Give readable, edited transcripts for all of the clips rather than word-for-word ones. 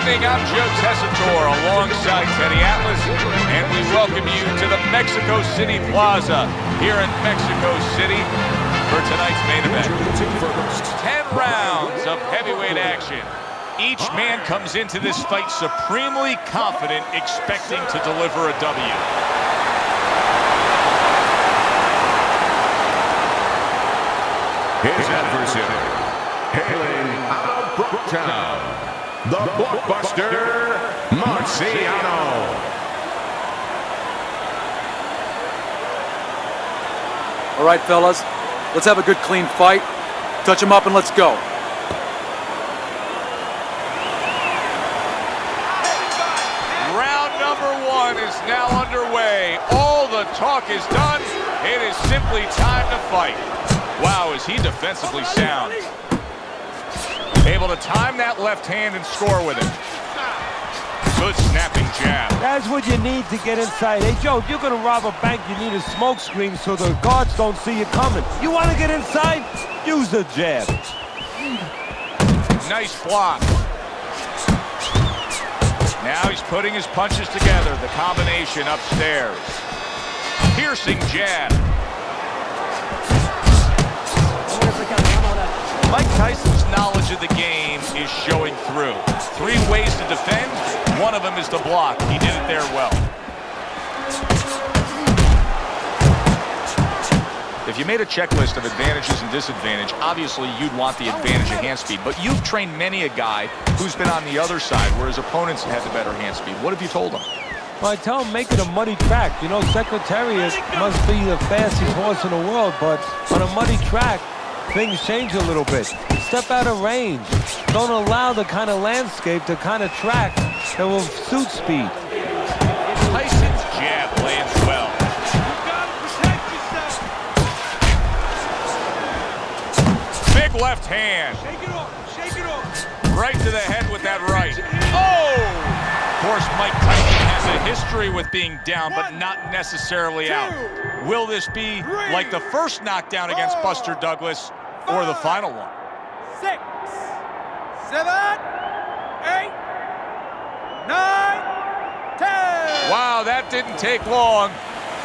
evening, I'm Joe Tessitore alongside Teddy Atlas, and we welcome you to the Mexico City Plaza here in Mexico City for tonight's main event. 10 rounds of heavyweight action. Each man comes into this fight supremely confident, expecting to deliver a W. His adversary, hailing out of Brooktown, the blockbuster Marciano. All right, fellas, let's have a good, clean fight. Touch him up and let's go. Round number 1 is now underway. All the talk is done. It is simply time to fight. Wow, is he defensively sound. Able to time that left hand and score with it. Good snapping jab. That's what you need to get inside. Hey, Joe, if you're going to rob a bank, you need a smoke screen so the guards don't see you coming. You want to get inside? Use the jab. Nice block. Now he's putting his punches together. The combination upstairs. Piercing jab. Mike Tyson's knowledge of the game is showing through. 3 ways to defend. One of them is to block. He did it there well. If you made a checklist of advantages and disadvantage, obviously you'd want the advantage of hand speed. But you've trained many a guy who's been on the other side where his opponents had the better hand speed. What have you told him? Well, I tell him make it a muddy track. You know, Secretariat must be the fastest horse in the world, but on a muddy track, things change a little bit. Step out of range. Don't allow the kind of landscape, the kind of track that will suit speed. Tyson's jab lands well. Big left hand. Shake it off. Shake it off. Right to the head with that right. Oh! Of course, Mike Tyson has a history with being down, but not necessarily out. Will this be like the first knockdown against Buster Douglas or the final one? 6, 7, 8, 9, 10. Wow, that didn't take long.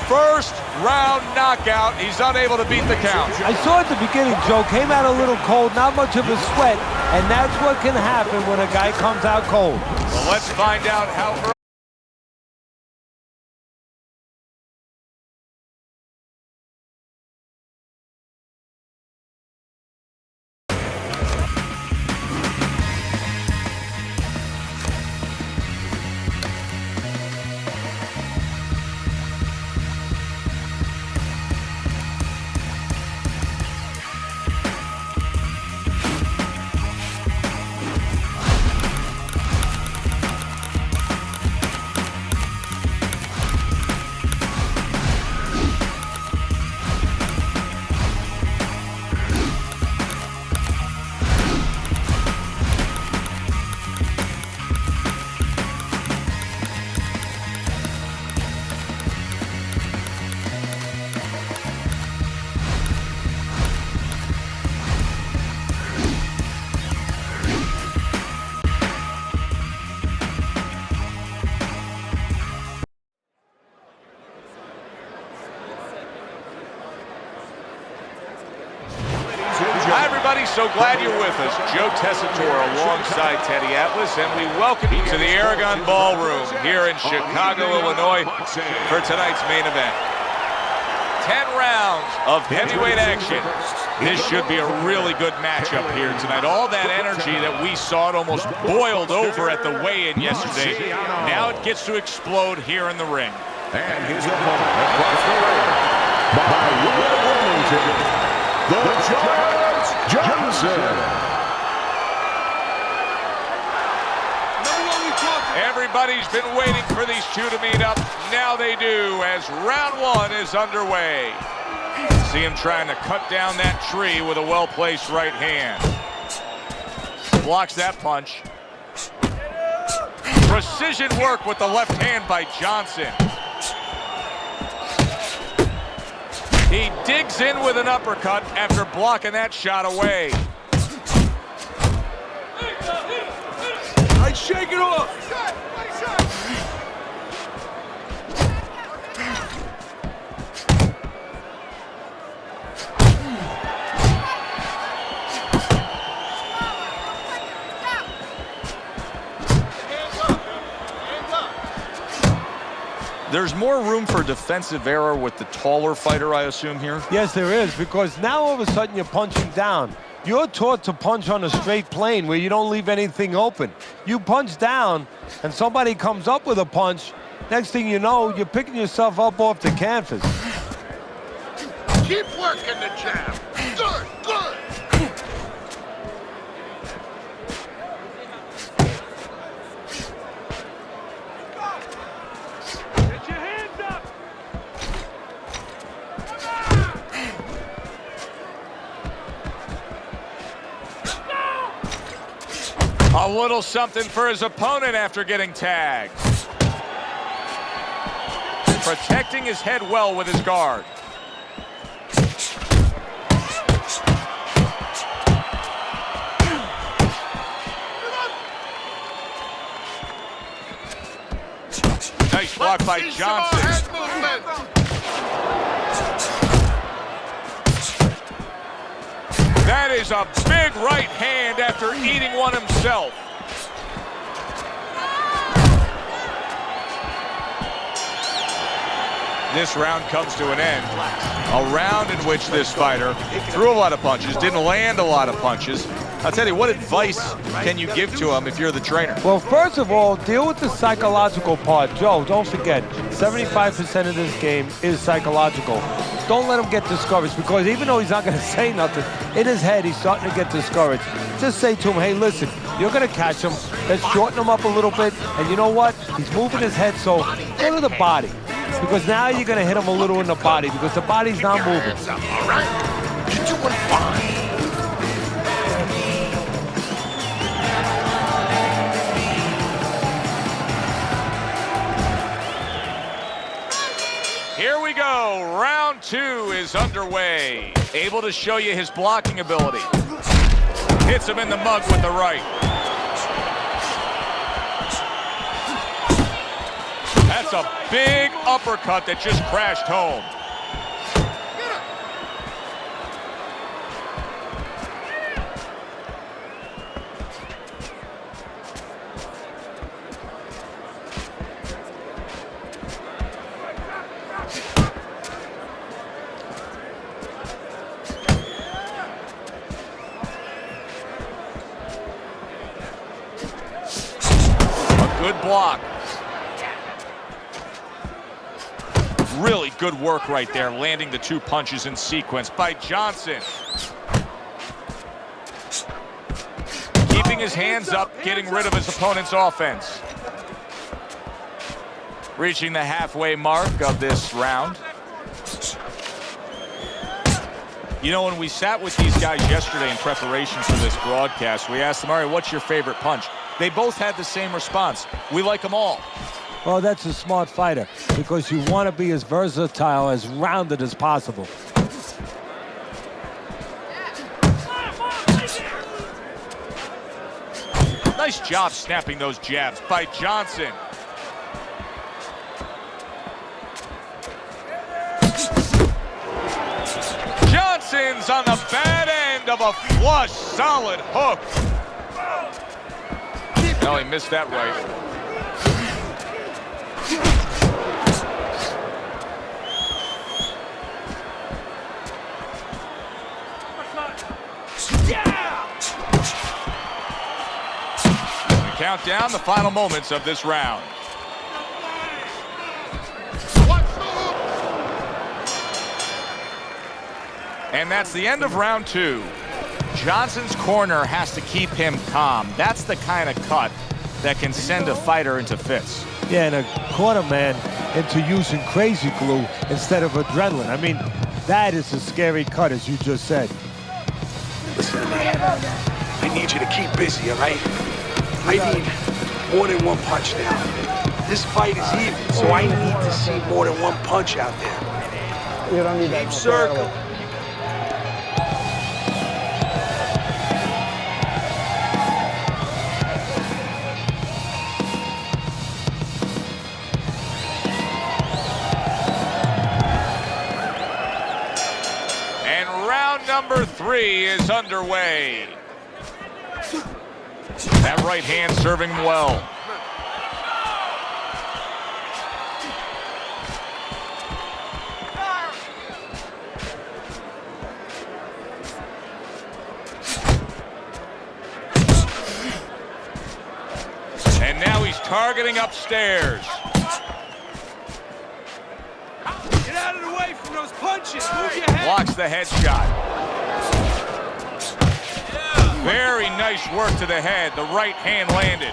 First round knockout. He's unable to beat the count. I saw at the beginning, Joe, came out a little cold, not much of a sweat, and that's what can happen when a guy comes out cold. Well, let's find out how early. Hi, everybody. So glad you're with us. Joe Tessitore alongside Teddy Atlas, and we welcome you to the Aragon Ballroom here in Chicago, Illinois, for tonight's main event. 10 rounds of heavyweight action. This should be a really good matchup here tonight. All that energy that we saw, it almost boiled over at the weigh-in yesterday. Now it gets to explode here in the ring. And his opponent across the ring, by way of Wilmington, the Giant Johnson. Everybody's been waiting for these two to meet up. Now they do, as round 1 is underway. See him trying to cut down that tree with a well-placed right hand. Blocks that punch. Precision work with the left hand by Johnson. He digs in with an uppercut after blocking that shot away. right, shake it off. There's more room for defensive error with the taller fighter, I assume, here? Yes, there is, because now all of a sudden you're punching down. You're taught to punch on a straight plane where you don't leave anything open. You punch down, and somebody comes up with a punch. Next thing you know, you're picking yourself up off the canvas. Keep working the jab. Good, good. Get your hands up. A little something for his opponent after getting tagged. Protecting his head well with his guard. Nice block by Johnson. That is a big right hand after eating one himself. This round comes to an end. A round in which this fighter threw a lot of punches, didn't land a lot of punches. I'll tell you, what advice can you give to him if you're the trainer? Well, first of all, deal with the psychological part. Joe, don't forget, 75% of this game is psychological. Don't let him get discouraged, because even though he's not going to say nothing, in his head he's starting to get discouraged. Just say to him, hey, listen, you're going to catch him. Let's shorten him up a little bit. And you know what? He's moving his head, so go to the body. Because now you're going to hit him a little in the body, because the body's not moving. All right? You're doing fine. Here we go. Round two is underway. Able to show you his blocking ability. Hits him in the mug with the right. That's a big uppercut that just crashed home. Good block. Really good work right there, landing the two punches in sequence by Johnson. Keeping his hands up, getting rid of his opponent's offense. Reaching the halfway mark of this round. You know, when we sat with these guys yesterday in preparation for this broadcast, we asked them, all right, what's your favorite punch? They both had the same response. We like them all. Well, that's a smart fighter, because you want to be as versatile, as rounded as possible. Nice job snapping those jabs by Johnson. Johnson's on the bad end of a flush, solid hook. No, he missed that right. We count down the final moments of this round. And that's the end of round two. Johnson's corner has to keep him calm. That's the kind of cut that can send a fighter into fits. Yeah, and a corner man into using crazy glue instead of adrenaline. I mean, that is a scary cut, as you just said. Listen, man, I need you to keep busy, all right? I need more than one punch now. This fight is even, so I need to see more than one punch out there. You don't need that. Keep circle. number 3 is underway. That right hand serving him well. And now he's targeting upstairs. Get out of the way from those punches. Move your head. Blocks the headshot. Very nice work to the head. The right hand landed.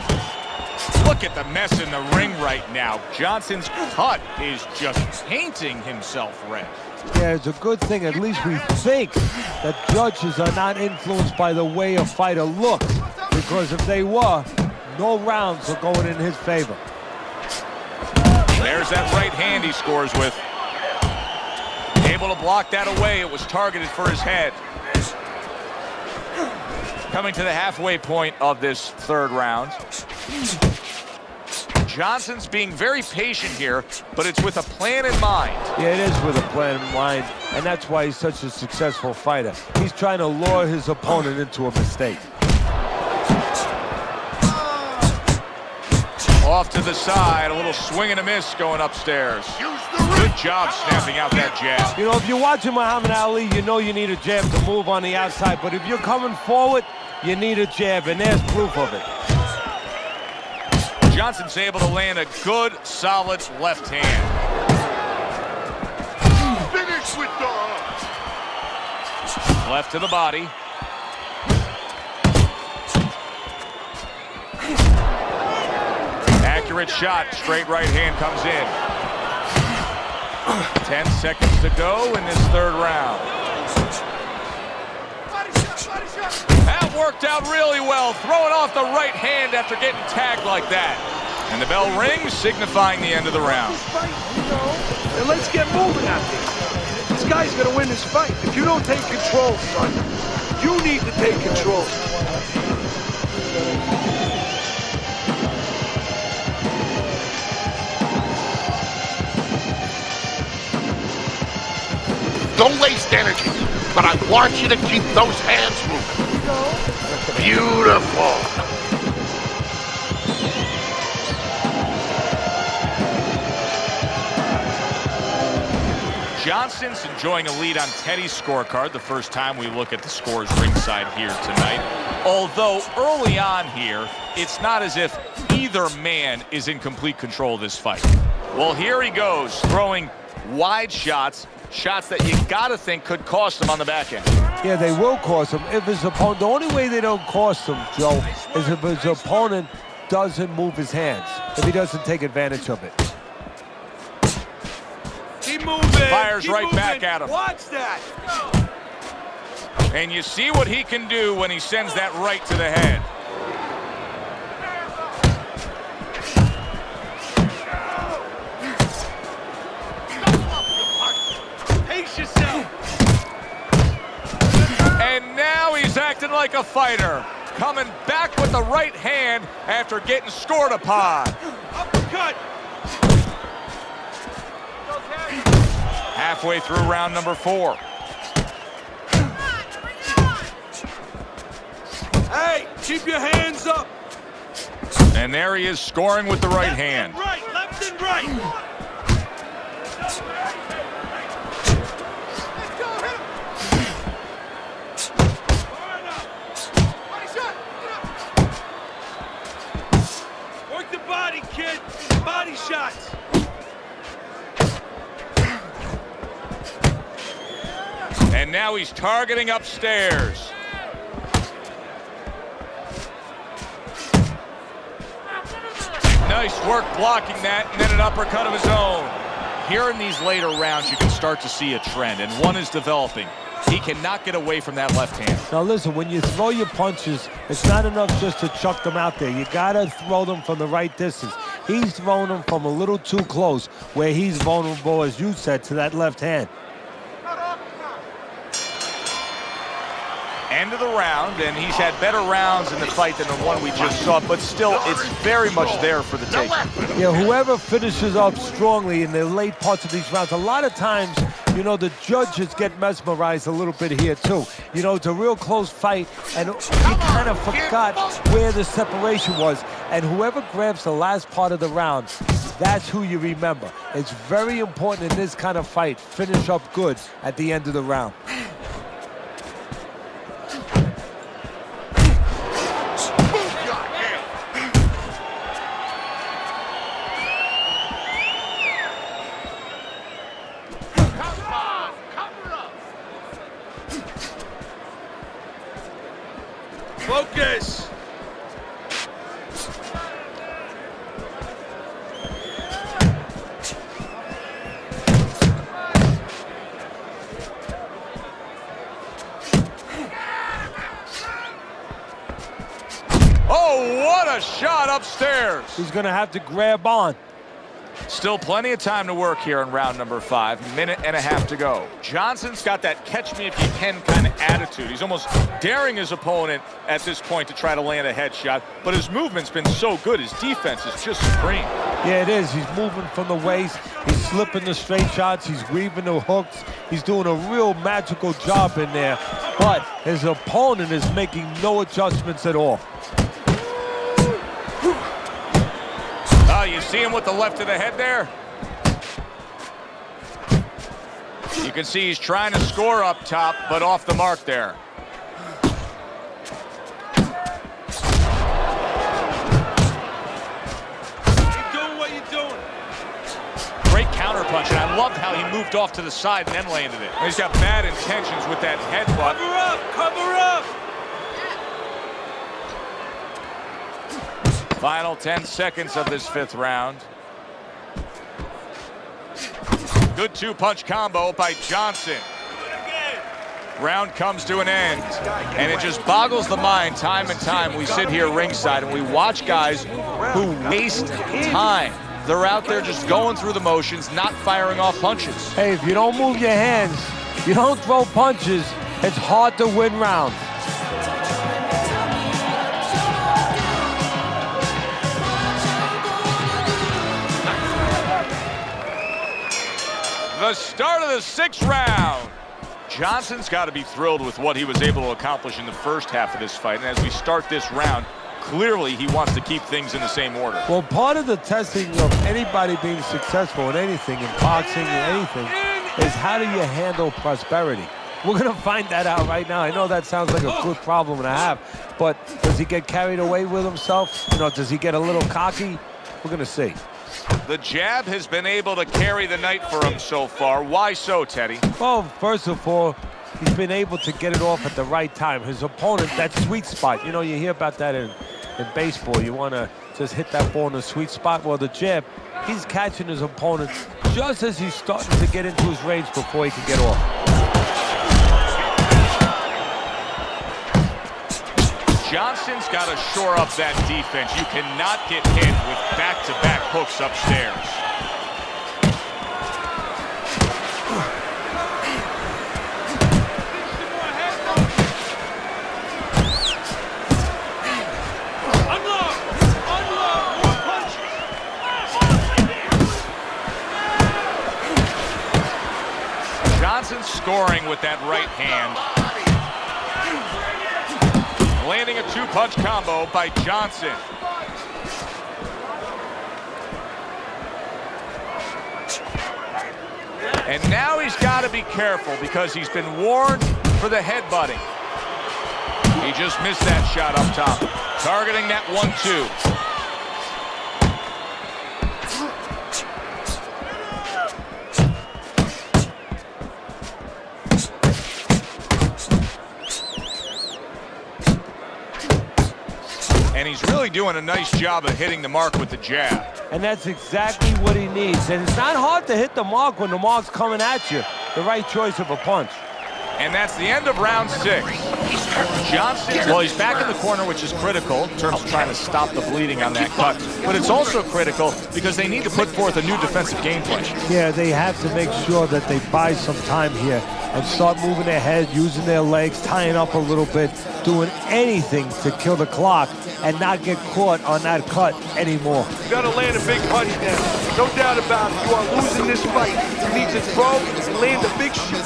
Look at the mess in the ring right now. Johnson's cut is just painting himself red. Yeah, it's a good thing. At least we think that judges are not influenced by the way a fighter looks. Because if they were, no rounds are going in his favor. There's that right hand he scores with. Able to block that away. It was targeted for his head. Coming to the halfway point of this third round. Johnson's being very patient here, but it's with a plan in mind. Yeah, it is with a plan in mind, and that's why he's such a successful fighter. He's trying to lure his opponent into a mistake. Off to the side, a little swing and a miss going upstairs. Good job snapping out that jab. You know, if you're watching Muhammad Ali, you know you need a jab to move on the outside, but if you're coming forward, you need a jab, and there's proof of it. Johnson's able to land a good, solid left hand. Finish with the Left to the body. Accurate shot, straight right hand comes in. 10 seconds to go in this third round. That worked out really well, throwing off the right hand after getting tagged like that. And the bell rings, signifying the end of the round. And let's get moving out there. This guy's gonna win this fight. If you don't take control, son, you need to take control. Don't waste energy, but I want you to keep those hands moving. Beautiful. Johnson's enjoying a lead on Teddy's scorecard the first time we look at the scores ringside here tonight. Although early on here, it's not as if either man is in complete control of this fight. Well, here he goes, throwing wide shots. Shots that you gotta think could cost him on the back end. Yeah, they will cost him. If his opponent, the only way they don't cost him, Joe, is if his opponent doesn't move his hands, if he doesn't take advantage of it. Keep moving. Fires Keep right moving. back at him. Watch that. And you see what he can do when he sends that right to the head. Pace yourself. And now he's acting like a fighter, coming back with the right hand after getting scored upon. Uppercut. Halfway through round number 4. Hey, keep your hands up. And there he is scoring with the right hand. Right, left and right. Work the body, kid. Body shots. And now he's targeting upstairs. Nice work blocking that, and then an uppercut of his own. Here in these later rounds, you can start to see a trend, and one is developing. He cannot get away from that left hand. Now listen, when you throw your punches, it's not enough just to chuck them out there. You gotta throw them from the right distance. He's throwing them from a little too close, where he's vulnerable, as you said, to that left hand. End of the round, and he's had better rounds in the fight than the one we just saw, but still, it's very much there for the taking. Yeah, whoever finishes up strongly in the late parts of these rounds, a lot of times You know, the judges get mesmerized a little bit here, too. You know, it's a real close fight, and you kind of forgot where the separation was. And whoever grabs the last part of the round, that's who you remember. It's very important in this kind of fight. Finish up good at the end of the round. Focus! Oh, what a shot upstairs. He's going to have to grab on. Still plenty of time to work here in round number 5. Minute and a half to go. Johnson's got that catch-me-if-you-can kind of attitude. He's almost daring his opponent at this point to try to land a headshot, but his movement's been so good. His defense is just supreme. Yeah, it is. He's moving from the waist. He's slipping the straight shots. He's weaving the hooks. He's doing a real magical job in there, but his opponent is making no adjustments at all. Oh, you see him with the left of the head there? You can see he's trying to score up top, but off the mark there. Keep doing what you're doing. Great counterpunch, and I loved how he moved off to the side and then landed it. He's got bad intentions with that headbutt. Cover up! Cover up! Final 10 seconds of this 5th round. Good 2-punch combo by Johnson. Round comes to an end, and it just boggles the mind time and time. We sit here ringside and we watch guys who waste time. They're out there just going through the motions, not firing off punches. Hey, if you don't move your hands, you don't throw punches, it's hard to win rounds. The start of the 6th round. Johnson's got to be thrilled with what he was able to accomplish in the first half of this fight. And as we start this round, clearly he wants to keep things in the same order. Well, part of the testing of anybody being successful in anything, in boxing, in anything, is how do you handle prosperity? We're going to find that out right now. I know that sounds like a good problem to have, but does he get carried away with himself? You know, does he get a little cocky? We're going to see. The jab has been able to carry the night for him so far. Why so, Teddy? Well, first of all, he's been able to get it off at the right time. His opponent, that sweet spot, you know, you hear about that in baseball. You want to just hit that ball in the sweet spot. Well, the jab, he's catching his opponent just as he's starting to get into his range before he can get off. Johnson's got to shore up that defense. You cannot get hit with back-to-back hooks upstairs. Johnson scoring with that right hand. Landing a 2-punch combo by Johnson. And now he's got to be careful because he's been warned for the headbutting. He just missed that shot up top. Targeting that 1-2. And he's really doing a nice job of hitting the mark with the jab. And that's exactly what he needs. And it's not hard to hit the mark when the mark's coming at you. The right choice of a punch. And that's the end of round 6. Johnson, well, he's back in the corner, which is critical in terms of trying to stop the bleeding on that cut. But it's also critical because they need to put forth a new defensive game plan. Yeah, they have to make sure that they buy some time here and start moving their head, using their legs, tying up a little bit, doing anything to kill the clock and not get caught on that cut anymore. You gotta land a big punch now. No doubt about it. You are losing this fight. You need to throw and land a big shot.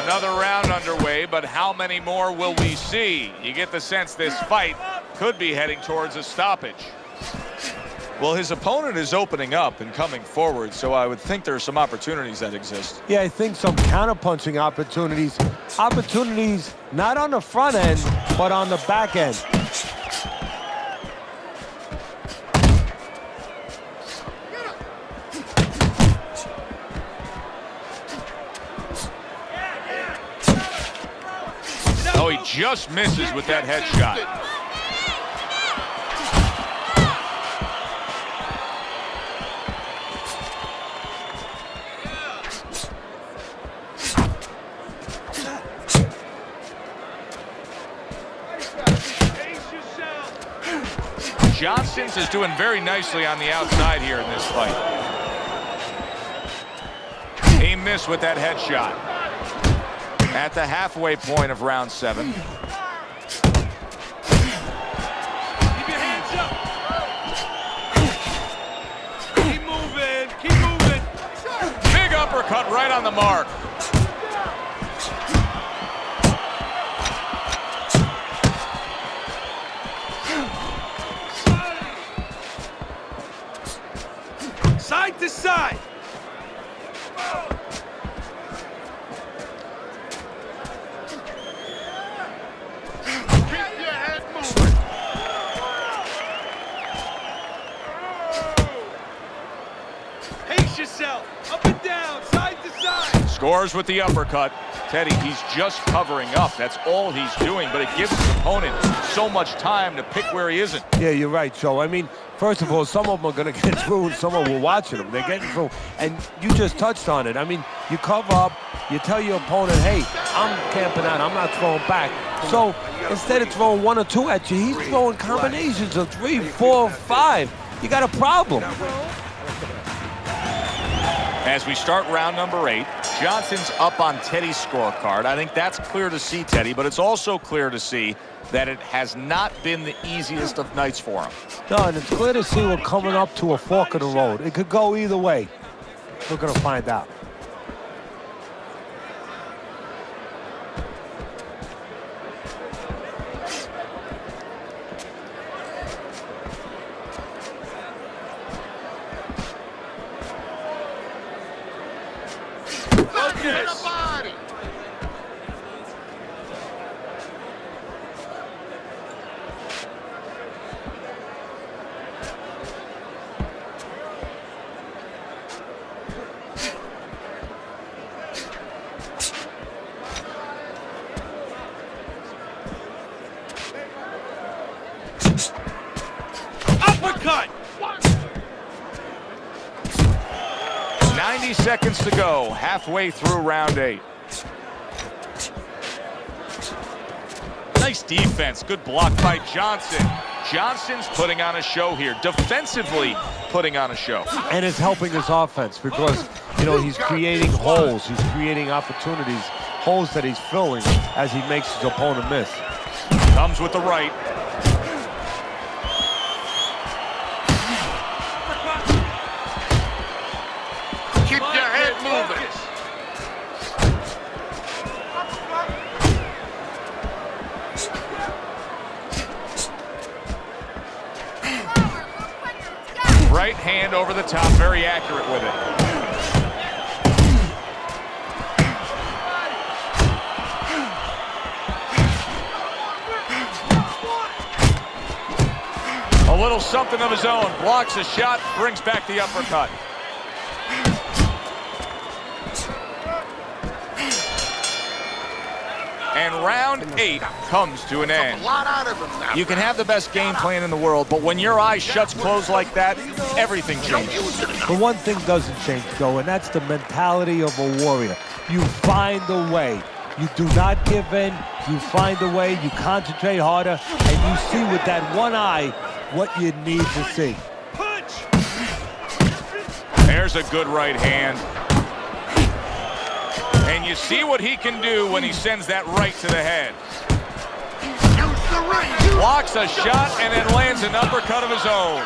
Another round underway, but how many more will we see? You get the sense this fight could be heading towards a stoppage. Well, his opponent is opening up and coming forward, so I would think there are some opportunities that exist. Yeah, I think some counterpunching opportunities. Opportunities not on the front end, but on the back end. Oh, he just misses with that headshot. Johnson's is doing very nicely on the outside here in this fight. He missed with that headshot. At the halfway point of round 7. Keep your hands up. Keep moving. Keep moving. Big uppercut right on the mark. Side to side. Pace yourself. Up and down, side to side. Scores with the uppercut. Teddy, he's just covering up. That's all he's doing, but it gives his opponent so much time to pick where he isn't. Yeah, you're right, Joe. I mean, first of all, some of them are going to get through, and some of them are watching them. They're getting through, and you just touched on it. I mean, you cover up, you tell your opponent, hey, I'm camping out, I'm not throwing back. So instead of throwing 1 or 2 at you, he's throwing combinations of 3, 4, 5. You got a problem. As we start round number 8, Johnson's up on Teddy's scorecard. I think that's clear to see, Teddy, but it's also clear to see that it has not been the easiest of nights for him. No, and it's clear to see we're coming up to a fork in the road. It could go either way. We're going to find out. Uppercut. 90 seconds to go, halfway through round 8. Nice defense, good block by Johnson. Johnson's putting on a show here, defensively putting on a show. And it's helping his offense because, you know, he's creating holes. He's creating opportunities, holes that he's filling as he makes his opponent miss. Comes with the right. Keep your head moving. Right hand over the top, very accurate with it. A little something of his own, blocks a shot, brings back the uppercut. And round 8 comes to an end. You can have the best game plan in the world, but when your eye shuts closed like that, everything changes. The one thing doesn't change, though, and that's the mentality of a warrior. You find a way. You do not give in. You find a way. You concentrate harder, and you see with that one eye what you need to see. Punch. There's a good right hand. And you see what he can do when he sends that right to the head. Blocks a shot and then lands an uppercut of his own.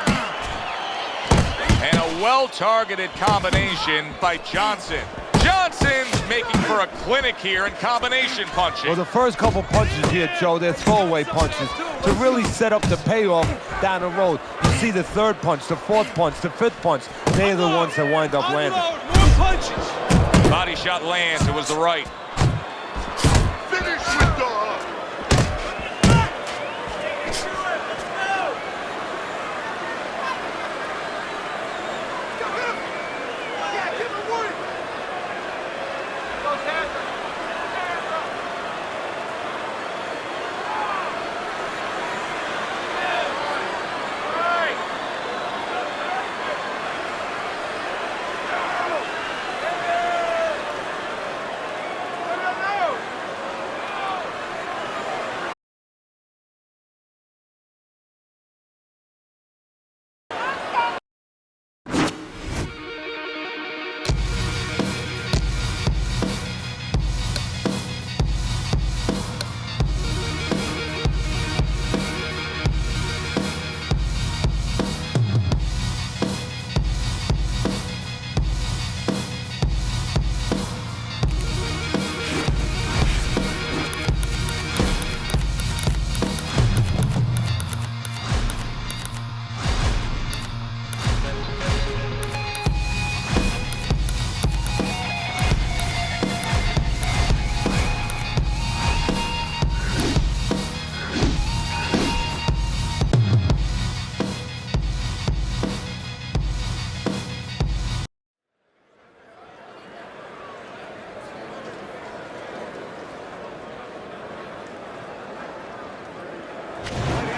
And a well-targeted combination by Johnson. Johnson's making for a clinic here in combination punching. Well, the first couple punches here, Joe, they're throwaway punches to really set up the payoff down the road. You see the third punch, the fourth punch, the fifth punch. They're the ones that wind up landing. More punches. Body shot lands. It was the right. Finish with the hook.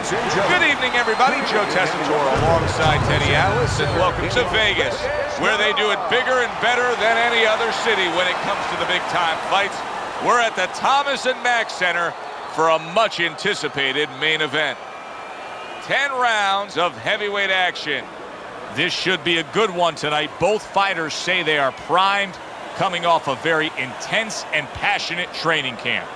Good evening, everybody. Joe Tessitore alongside Teddy Atlas, and welcome to Vegas, where they do it bigger and better than any other city when it comes to the big-time fights. We're at the Thomas and Mack Center for a much-anticipated main event. 10 rounds of heavyweight action. This should be a good one tonight. Both fighters say they are primed, coming off a very intense and passionate training camp.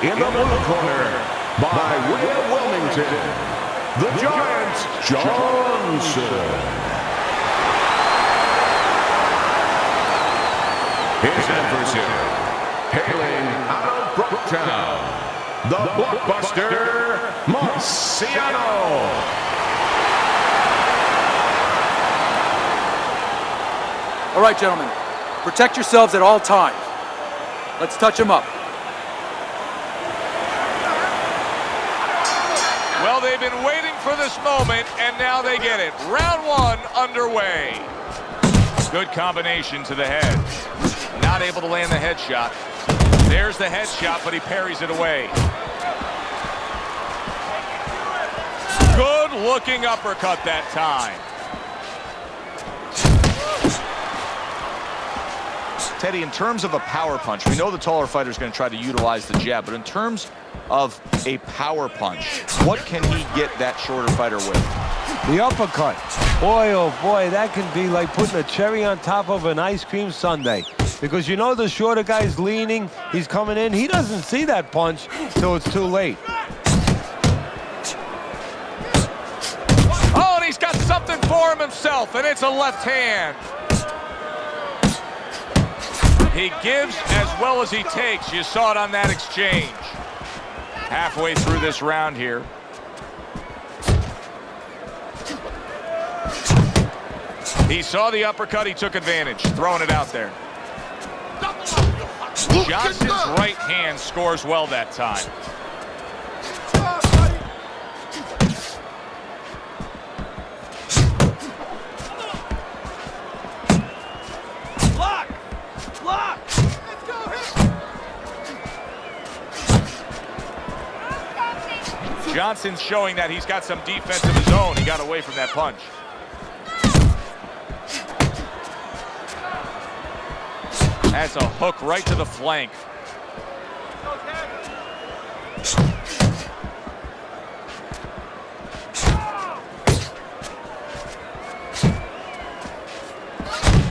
In the blue corner, by way of Wilmington, the Giant Johnson. His adversary, hailing out of Brooktown, the blockbuster Marciano. All right, gentlemen, protect yourselves at all times. Let's touch him up. Well, they've been waiting for this moment, and now they get it. Round one underway. Good combination to the head. Not able to land the headshot. There's the headshot, but he parries it away. Good-looking uppercut that time. Teddy, in terms of a power punch, we know the taller fighter is going to try to utilize the jab, but in terms of a power punch, what can he get that shorter fighter with? The uppercut. Boy, oh boy, that can be like putting a cherry on top of an ice cream sundae. Because you know the shorter guy's leaning, he's coming in, he doesn't see that punch till it's too late. Oh, and he's got something for him himself, and it's a left hand. He gives as well as he takes. You saw it on that exchange. Halfway through this round here. He saw the uppercut, he took advantage, throwing it out there. Johnson's right hand scores well that time. Block! Block! Johnson's showing that he's got some defense of his own. He got away from that punch. That's a hook right to the flank.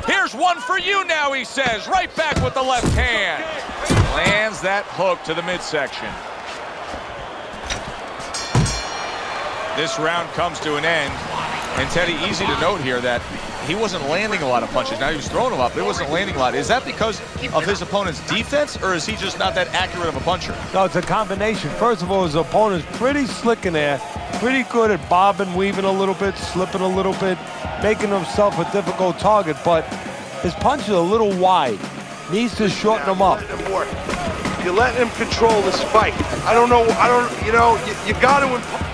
Here's one for you now, he says. Right back with the left hand. Lands that hook to the midsection. This round comes to an end. And Teddy, easy to note here that he wasn't landing a lot of punches. Now he was throwing them up, but he wasn't landing a lot. Is that because of his opponent's defense, or is he just not that accurate of a puncher? No, it's a combination. First of all, his opponent's pretty slick in there, pretty good at bobbing, weaving a little bit, slipping a little bit, making himself a difficult target, but his punch is a little wide. Needs to shorten him up. You're letting him control this fight. I don't know, you know, you got to...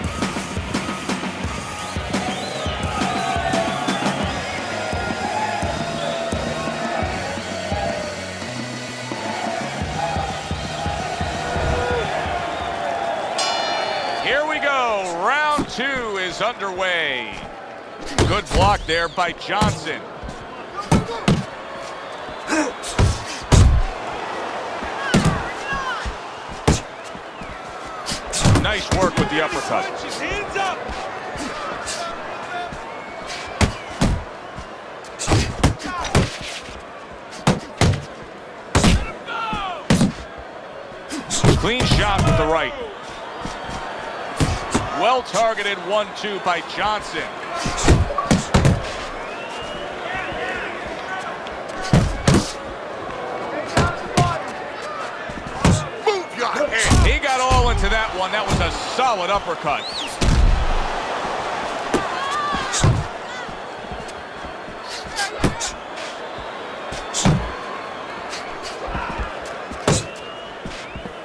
Here we go. Round two is underway. Good block there by Johnson. Nice work with the uppercut. Hands up! Clean shot with the right. Well-targeted 1-2 by Johnson. He got all into that one. That was a solid uppercut.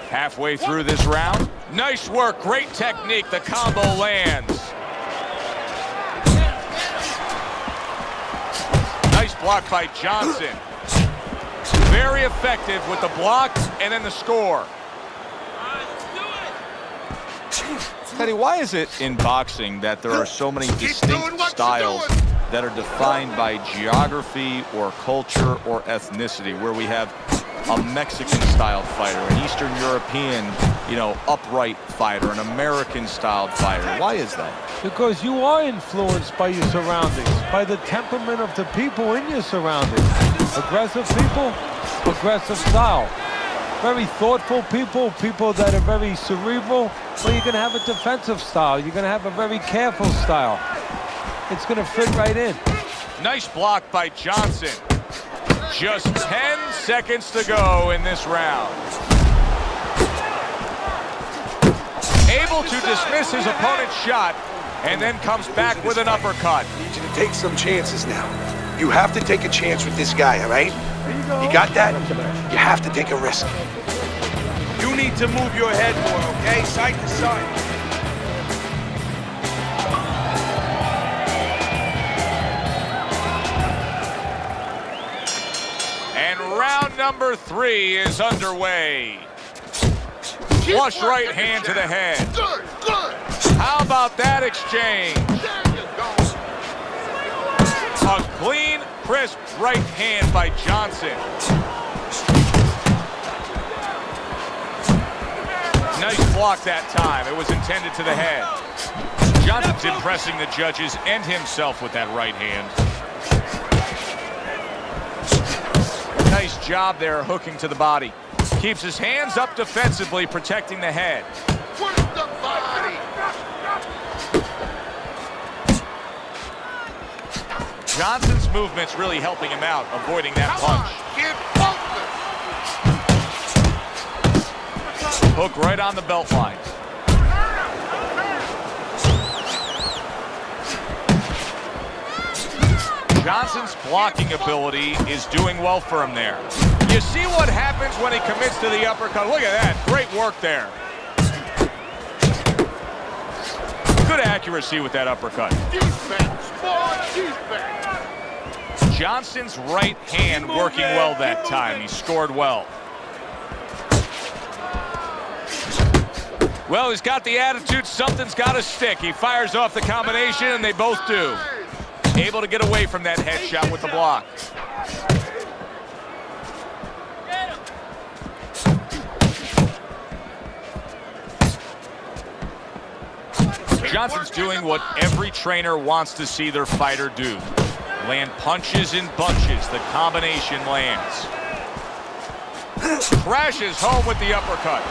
Halfway through this round. Nice work, great technique. The combo lands. Nice block by Johnson. Very effective with the block and then the score. Teddy, why is it in boxing that there are so many distinct styles that are defined by geography or culture or ethnicity, where we have a Mexican-styled fighter, an Eastern European, upright fighter, an American-styled fighter? Why is that? Because you are influenced by your surroundings, by the temperament of the people in your surroundings. Aggressive people, aggressive style. Very thoughtful people, people that are very cerebral, well, you're going to have a defensive style. You're going to have a very careful style. It's going to fit right in. Nice block by Johnson. Just 10 seconds to go in this round. Able to dismiss his opponent's shot and then comes back with an uppercut. I need you to take some chances now. You have to take a chance with this guy, all right? You got that? You have to take a risk. You need to move your head more, okay? Side to side. And round number 3 is underway. Flush right hand to the head. Good, good. How about that exchange? There you go. A clean, crisp right hand by Johnson. Nice block that time. It was intended to the head. Johnson's impressing the judges and himself with that right hand. Nice job there hooking to the body. Keeps his hands up defensively, protecting the head. Work the body. Johnson's movement's really helping him out, avoiding that Come on, punch. kid, focus. Hook right on the belt line. Johnson's blocking ability is doing well for him there. You see what happens when he commits to the uppercut. Look at that. Great work there. Good accuracy with that uppercut. Defense, more defense. Johnson's right hand working well that time. He scored well. Well, he's got the attitude. Something's got to stick. He fires off the combination, and they both do. Able to get away from that headshot with the block. Johnson's doing what every trainer wants to see their fighter do. Land punches in bunches. The combination lands. Crashes home with the uppercut.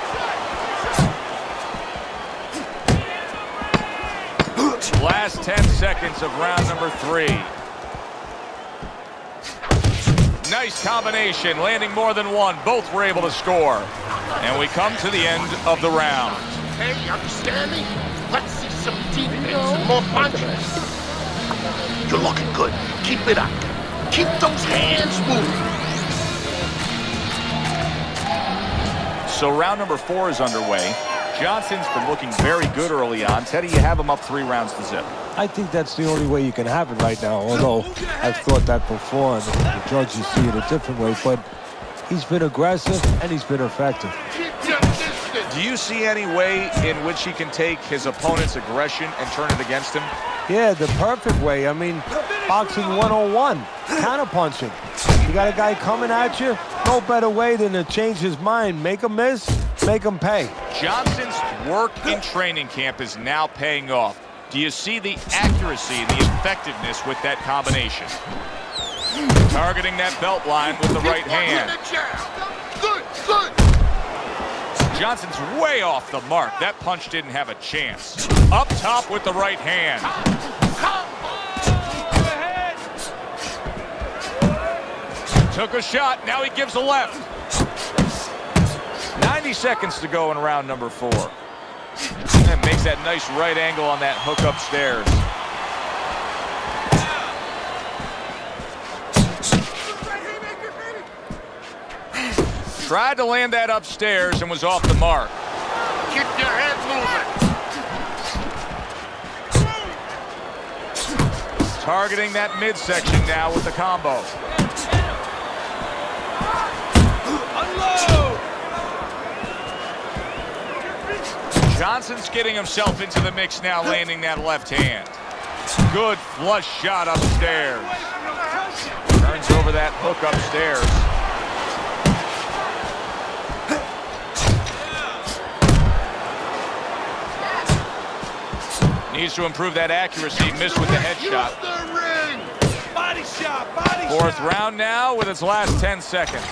Last 10 seconds of round number 3. Nice combination, landing more than one. Both were able to score. And we come to the end of the round. Hey, you understand me? Let's see some teeth and some more punches. You're looking good. Keep it up. Keep those hands moving. So round number 4 is underway. Johnson's been looking very good early on. Teddy, you have him up 3 rounds to zip. I think that's the only way you can have it right now, although I've thought that before, and the judges see it a different way, but he's been aggressive and he's been effective. Keep your distance. Do you see any way in which he can take his opponent's aggression and turn it against him? Yeah, the perfect way. I mean, boxing 101, counterpunching. You got a guy coming at you, no better way than to change his mind. Make him miss, make him pay. Johnson's work in training camp is now paying off. Do you see the accuracy and the effectiveness with that combination? Targeting that belt line with the right hand. Good, good. Johnson's way off the mark. That punch didn't have a chance. Up top with the right hand. Took a shot, now he gives a left. 90 seconds to go in round number 4. And makes that nice right angle on that hook upstairs. Tried to land that upstairs and was off the mark. Keep your head moving. Targeting that midsection now with the combo. Johnson's getting himself into the mix now, landing that left hand. Good flush shot upstairs. Turns over that hook upstairs. Needs to improve that accuracy. Missed with the headshot. Body shot, body shot. 4th round now with its last 10 seconds.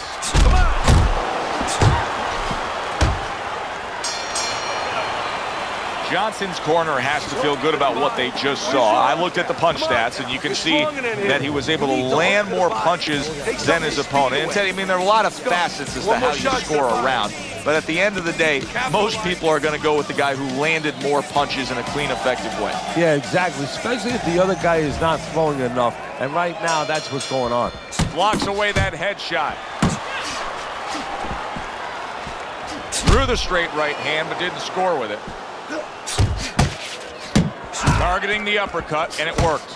Johnson's corner has to feel good about what they just saw. I looked at the punch stats, and you can see that he was able to land more punches than his opponent. And Teddy, I mean, there are a lot of facets as to how you score a round. But at the end of the day, most people are going to go with the guy who landed more punches in a clean, effective way. Yeah, exactly, especially if the other guy is not throwing enough. And right now, that's what's going on. Blocks away that headshot. Threw the straight right hand, but didn't score with it. Targeting the uppercut, and it worked.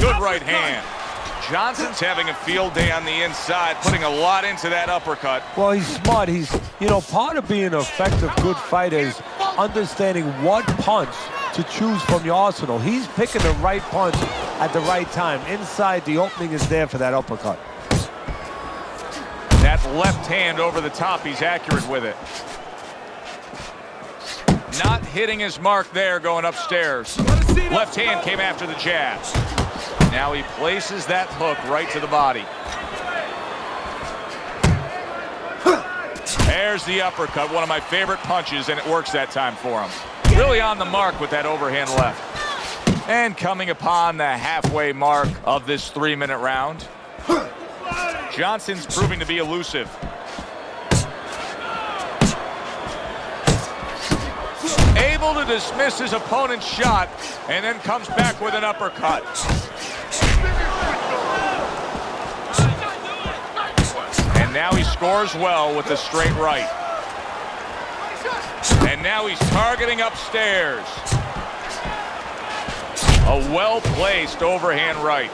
Good right hand. Johnson's having a field day on the inside, putting a lot into that uppercut. Well, he's smart. He's, part of being an effective, good fighter is understanding what punch to choose from your arsenal. He's picking the right punch at the right time. Inside, the opening is there for that uppercut. That left hand over the top, he's accurate with it. Not hitting his mark there, going upstairs. Left hand came after the jab. Now he places that hook right to the body. There's the uppercut, one of my favorite punches, and it works that time for him. Really on the mark with that overhand left. And coming upon the halfway mark of this 3-minute round, Johnson's proving to be elusive. Able to dismiss his opponent's shot, and then comes back with an uppercut. And now he scores well with the straight right. And now he's targeting upstairs. A well-placed overhand right.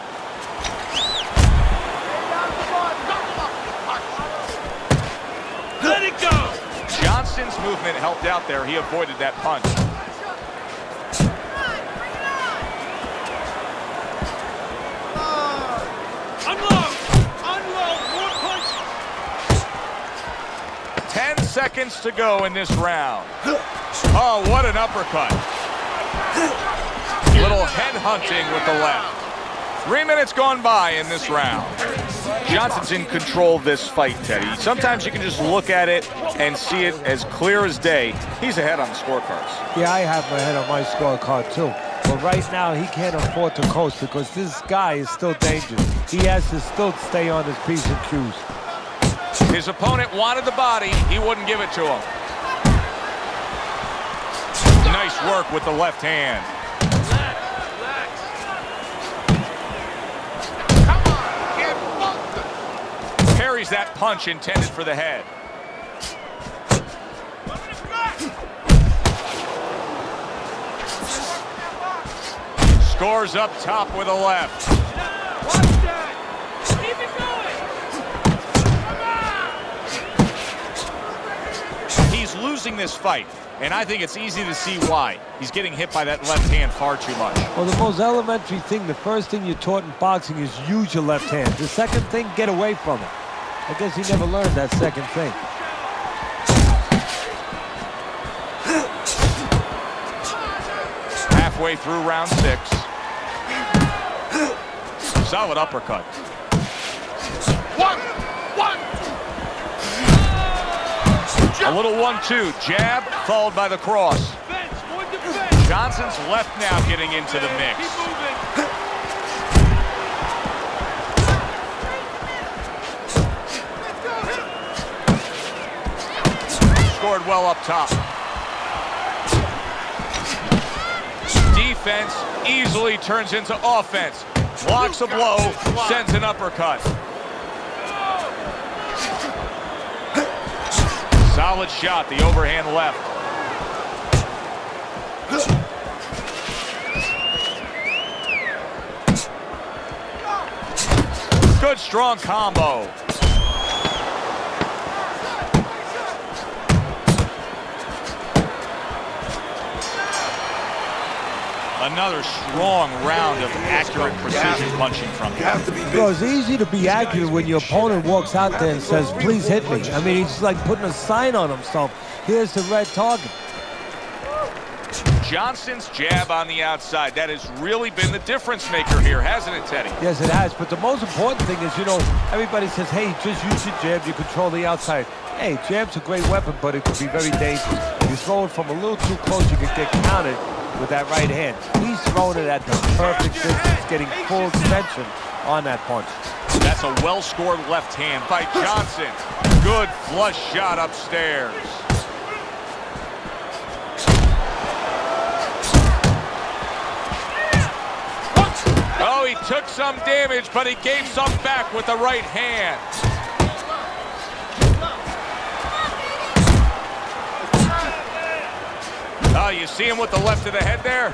Let it go! Johnson's movement helped out there. He avoided that punch. Unload! Unload! More punches! 10 seconds to go in this round. Oh, what an uppercut. Little head hunting with the left. 3 minutes gone by in this round. Johnson's in control of this fight, Teddy. Sometimes you can just look at it and see it as clear as day. He's ahead on the scorecards. Yeah, I have my head on my scorecard too. But right now, he can't afford to coast because this guy is still dangerous. He has to still stay on his P's and Q's. His opponent wanted the body. He wouldn't give it to him. Nice work with the left hand. Parries that punch intended for the head. Scores up top with a left. Keep it going! He's losing this fight, and I think it's easy to see why. He's getting hit by that left hand far too much. Well, the most elementary thing, the first thing you're taught in boxing is use your left hand. The second thing, get away from it. I guess he never learned that second thing. Halfway through round 6. Solid uppercut. A little 1-2. Jab followed by the cross. Johnson's left now getting into the mix. Scored well up top. Defense easily turns into offense. Blocks a blow, sends an uppercut. Solid shot, the overhand left. Good strong combo. Another strong round of accurate precision punching from him. Well, it's easy to be accurate when your opponent walks out there and says, please hit me. I mean, he's like putting a sign on himself. Here's the red target. Johnson's jab on the outside. That has really been the difference maker here, hasn't it, Teddy? Yes, it has. But the most important thing is, everybody says, hey, just use your jab. You control the outside. Hey, jab's a great weapon, but it could be very dangerous. If you throw it from a little too close, you could get countered with that right hand. He's throwing it at the perfect distance, getting full extension on that punch. That's a well-scored left hand by Johnson. Good flush shot upstairs. Oh, he took some damage, but he gave some back with the right hand. Oh, you see him with the left of the head there?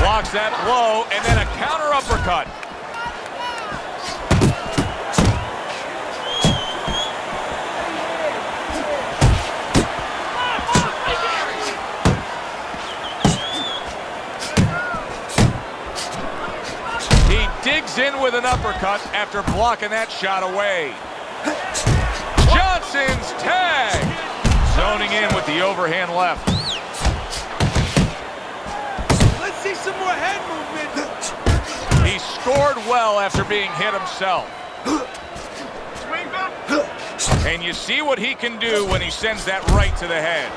Blocks that blow, and then a counter uppercut. He digs in with an uppercut after blocking that shot away. Johnson's tag. Zoning in with the overhand left. Let's see some more head movement. He scored well after being hit himself. And you see what he can do when he sends that right to the head.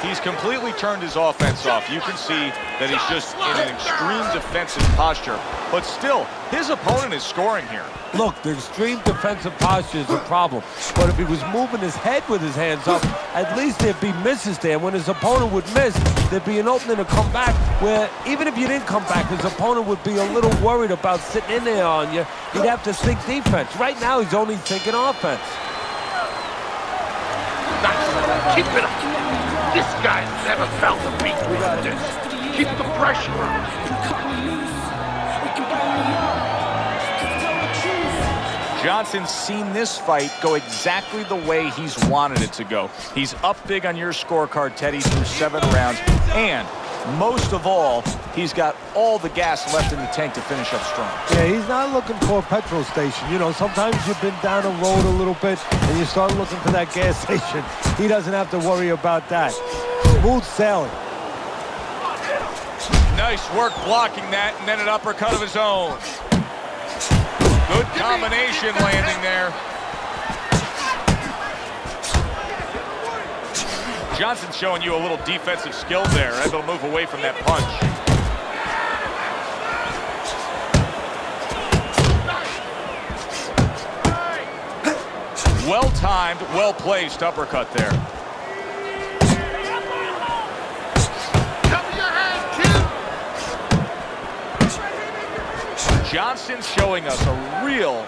He's completely turned his offense off. You can see that he's just in an extreme defensive posture. But still, his opponent is scoring here. Look, the extreme defensive posture is a problem. But if he was moving his head with his hands up, at least there'd be misses there. When his opponent would miss, there'd be an opening to come back where even if you didn't come back, his opponent would be a little worried about sitting in there on you. He'd have to think defense. Right now, he's only thinking offense. Nice. Keep it up. This guy's never felt a beat like this. Keep the pressure on. Johnson's seen this fight go exactly the way he's wanted it to go. He's up big on your scorecard, Teddy, through 7 rounds. And most of all, he's got all the gas left in the tank to finish up strong. Yeah, he's not looking for a petrol station. You know, sometimes you've been down a road a little bit and you start looking for that gas station. He doesn't have to worry about that. Smooth sailing. Nice work blocking that, and then an uppercut of his own. Good combination landing there. Johnson's showing you a little defensive skill there, able to move away from that punch. Well-timed, well-placed uppercut there. Johnson's showing us a real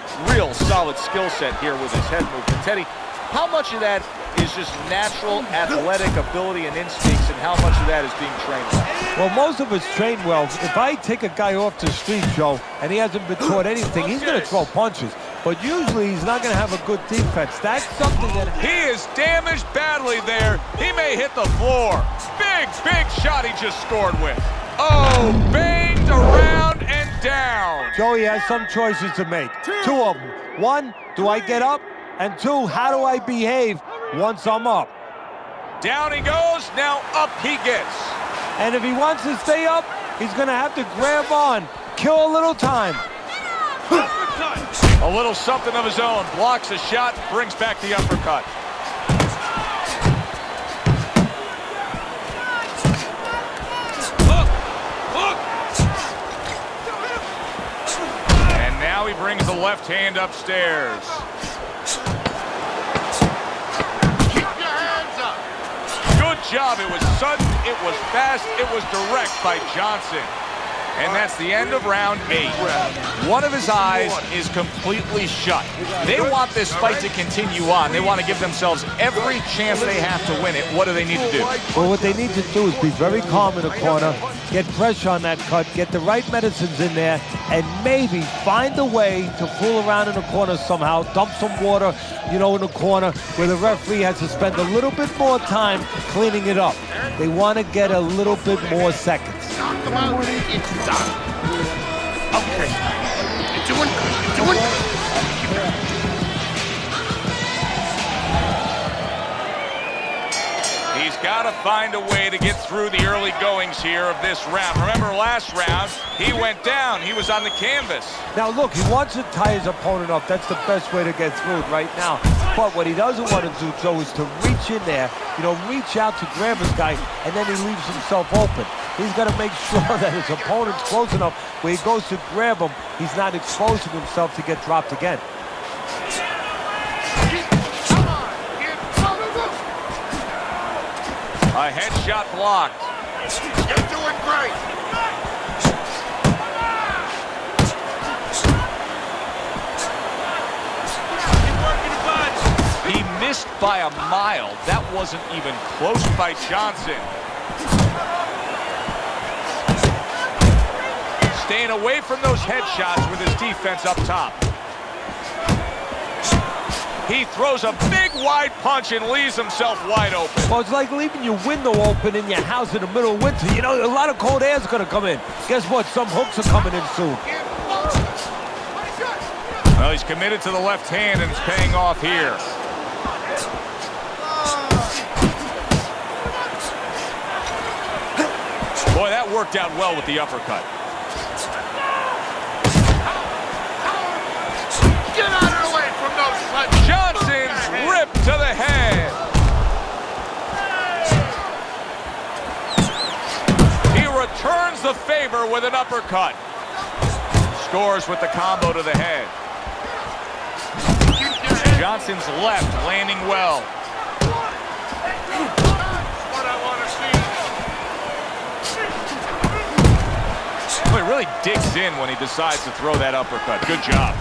solid skill set here with his head movement. Teddy, how much of that is just natural athletic ability and instincts, and how much of that is being trained well? Well, most of it's trained well. If I take a guy off the street, Joe, and he hasn't been taught anything, he's going to throw punches. But usually he's not going to have a good defense. That's something that... He is damaged badly there. He may hit the floor. Big shot he just scored with. Oh, banged around and down. Joey has some choices to make. 2 of them. 1, do I get up? And 2, how do I behave once I'm up? Down he goes, now up he gets. And if he wants to stay up, he's going to have to grab on. Kill a little time. A little something of his own. Blocks a shot, brings back the uppercut. And now he brings the left hand upstairs. Keep your hands up. Good job. It was sudden, it was fast, it was direct by Johnson. And that's the end of round 8. One of his eyes is completely shut. They want this fight to continue on. They want to give themselves every chance they have to win it. What do they need to do? Well, what they need to do is be very calm in the corner, get pressure on that cut, get the right medicines in there, and maybe find a way to fool around in the corner somehow, dump some water, you know, in the corner where the referee has to spend a little bit more time cleaning it up. They want to get a little bit more seconds. Knock them out, it's done. Okay. You're doing good. You're doing good. He's got to find a way to get through the early goings here of this round. Remember last round, he went down. He was on the canvas. Now, look, he wants to tie his opponent up. That's the best way to get through it right now. But what he doesn't want to do, Joe, is to reach in there, you know, reach out to grab his guy, and then he leaves himself open. He's got to make sure that his opponent's close enough where he goes to grab him, he's not exposing himself to get dropped again. Come on. A headshot blocked. You're doing great. He missed by a mile. That wasn't even close by Johnson. staying away from those headshots with his defense up top. He throws a big wide punch and leaves himself wide open. Well, it's like leaving your window open in your house in the middle of winter. You know, a lot of cold air is going to come in. Guess what? Some hooks are coming in soon. Well, he's committed to the left hand, and it's paying off here. Boy, that worked out well with the uppercut. Get out of the way from those punches. Johnson's ripped to the head. He returns the favor with an uppercut. Scores with the combo to the head. Johnson's left landing well. What I want to see. Well, he really digs in when he decides to throw that uppercut. Good job.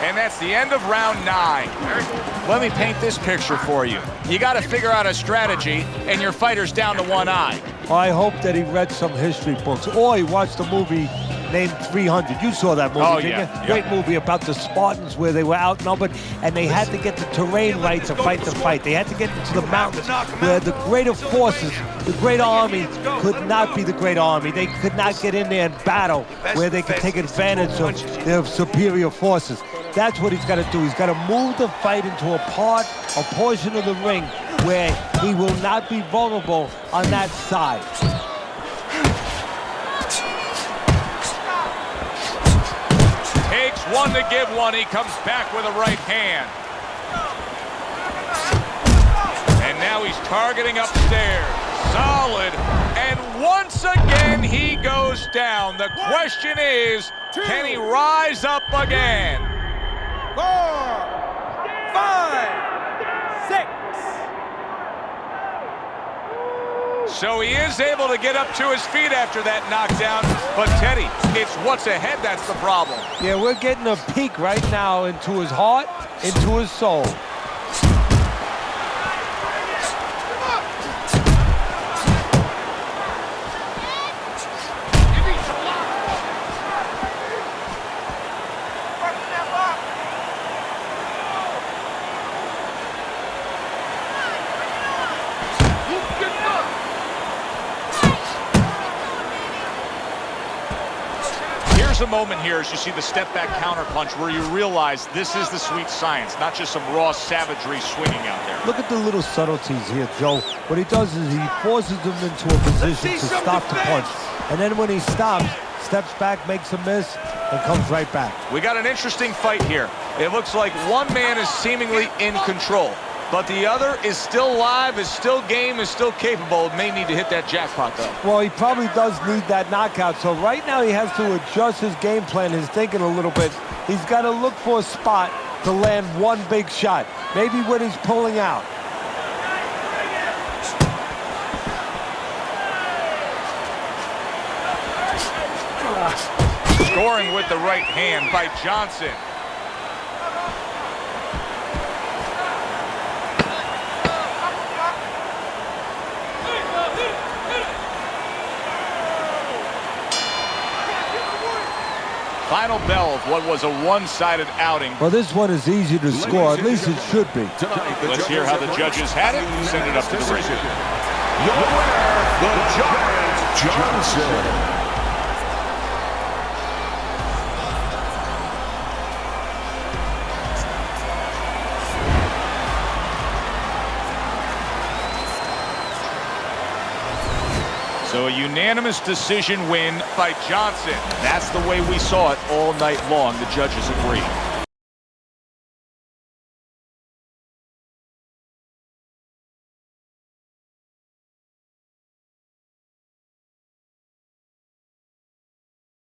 And that's the end of round 9. Let me paint this picture for you. You got to figure out a strategy, and your fighter's down to one eye. I hope that he read some history books, or he watched a movie named 300. You saw that movie, Oh, didn't yeah, you? Great movie about the Spartans where they were outnumbered, and they had to get the terrain right to fight the fight. They had to get into the mountains where the greater forces, the great army, could not be the great army. They could not get in there and battle where they could take advantage of their superior forces. That's what he's got to do. He's got to move the fight into a portion of the ring where he will not be vulnerable on that side. Takes one to give one. He comes back with a right hand. And now he's targeting upstairs. Solid. And once again, he goes down. The question is, can he rise up again? 4, 5, 6. So he is able to get up to his feet after that knockdown. But Teddy, it's what's ahead that's the problem. Yeah, we're getting a peek right now into his heart, into his soul. A moment here as you see the step back counter punch where you realize this is the sweet science, not just some raw savagery swinging out there. Look at the little subtleties here, Joe. What he does is he forces them into a position to stop the punch. And then when he stops, steps back, makes a miss, and comes right back. We got an interesting fight here. It looks like one man is seemingly in control, but the other is still live, is still game, is still capable. May need to hit that jackpot, though. Well, he probably does need that knockout. So right now he has to adjust his game plan, his thinking a little bit. He's got to look for a spot to land one big shot. Maybe when he's pulling out. Scoring with the right hand by Johnson. Final bell of what was a one-sided outing. Well, this one is easy to score. At least it should be. Let's hear how the judges had it and send it up to the ring. Your winner, the Giant Johnson. So a unanimous decision win by Johnson. That's the way we saw it all night long. The judges agree.